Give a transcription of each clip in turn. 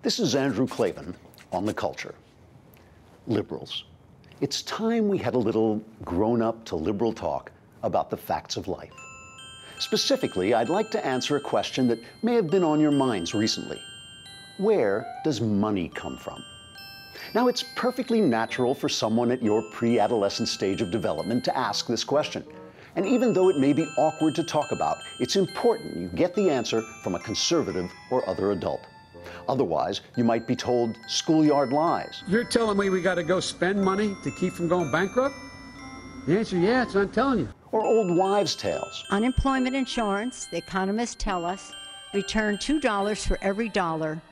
This is Andrew Klavan on The Culture. Liberals, it's time we had a little grown-up to liberal talk about the facts of life. Specifically, I'd like to answer a question that may have been on your minds recently. Where does money come from? Now, it's perfectly natural for someone at your pre-adolescent stage of development to ask this question. And even though it may be awkward to talk about, it's important you get the answer from a conservative or other adult. Otherwise, you might be told schoolyard lies. You're telling me we got to go spend money to keep from going bankrupt? The answer, yeah, it's what I'm telling you. Or old wives' tales. Unemployment insurance, the economists tell us, return $2 for every dollar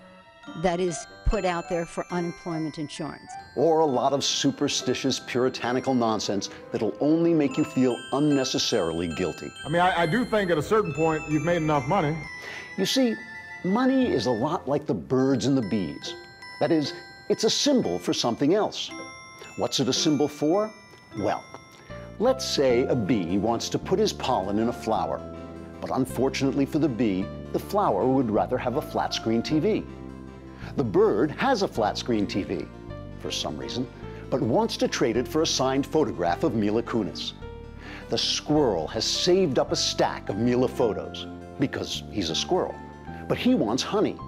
that is put out there for unemployment insurance. Or a lot of superstitious, puritanical nonsense that'll only make you feel unnecessarily guilty. I mean, I do think at a certain point you've made enough money. You see, money is a lot like the birds and the bees. That is, it's a symbol for something else. What's it a symbol for? Well, let's say a bee wants to put his pollen in a flower. But unfortunately for the bee, the flower would rather have a flat-screen TV. The bird has a flat-screen TV, for some reason, but wants to trade it for a signed photograph of Mila Kunis. The squirrel has saved up a stack of Mila photos, because he's a squirrel, but he wants honey.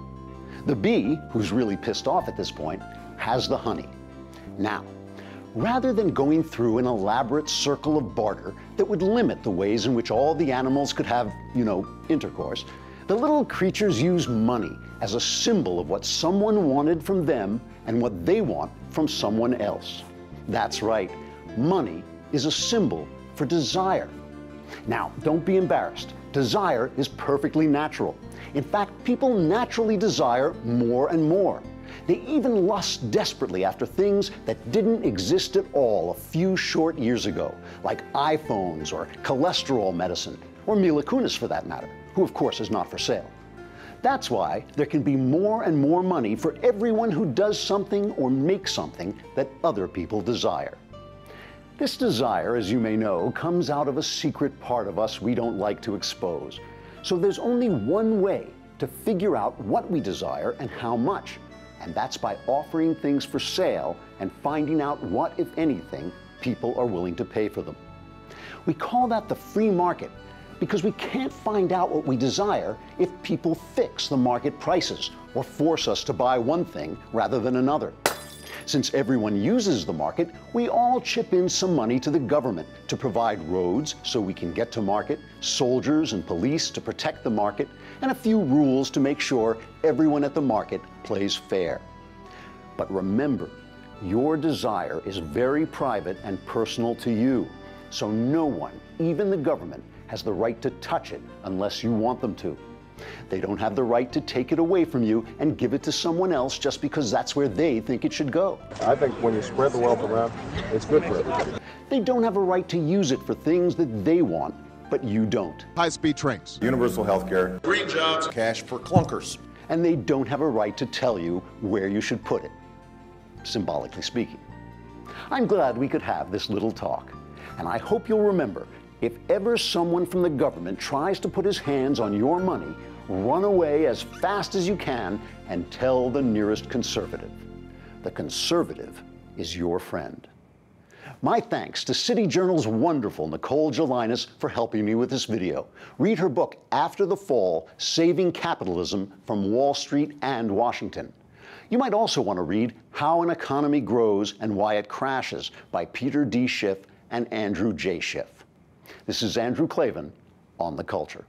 The bee, who's really pissed off at this point, has the honey. Now, rather than going through an elaborate circle of barter that would limit the ways in which all the animals could have, intercourse, the little creatures use money as a symbol of what someone wanted from them and what they want from someone else. That's right, money is a symbol for desire. Now, don't be embarrassed. Desire is perfectly natural. In fact, people naturally desire more and more. They even lust desperately after things that didn't exist at all a few short years ago, like iPhones or cholesterol medicine, or Mila Kunis for that matter, who of course is not for sale. That's why there can be more and more money for everyone who does something or makes something that other people desire. This desire, as you may know, comes out of a secret part of us we don't like to expose. So there's only one way to figure out what we desire and how much, and that's by offering things for sale and finding out what, if anything, people are willing to pay for them. We call that the free market, because we can't find out what we desire if people fix the market prices or force us to buy one thing rather than another. Since everyone uses the market, we all chip in some money to the government to provide roads so we can get to market, soldiers and police to protect the market, and a few rules to make sure everyone at the market plays fair. But remember, your desire is very private and personal to you, so no one, even the government, has the right to touch it unless you want them to. They don't have the right to take it away from you and give it to someone else just because that's where they think it should go. I think when you spread the wealth around, it's good for everybody. They don't have a right to use it for things that they want, but you don't. High-speed trains. Universal health care. Green jobs. Cash for clunkers. And they don't have a right to tell you where you should put it, symbolically speaking. I'm glad we could have this little talk, and I hope you'll remember, if ever someone from the government tries to put his hands on your money, run away as fast as you can and tell the nearest conservative. The conservative is your friend. My thanks to City Journal's wonderful Nicole Gelinas for helping me with this video. Read her book, After the Fall, Saving Capitalism from Wall Street and Washington. You might also want to read How an Economy Grows and Why It Crashes by Peter D. Schiff and Andrew J. Schiff. This is Andrew Klavan on The Culture.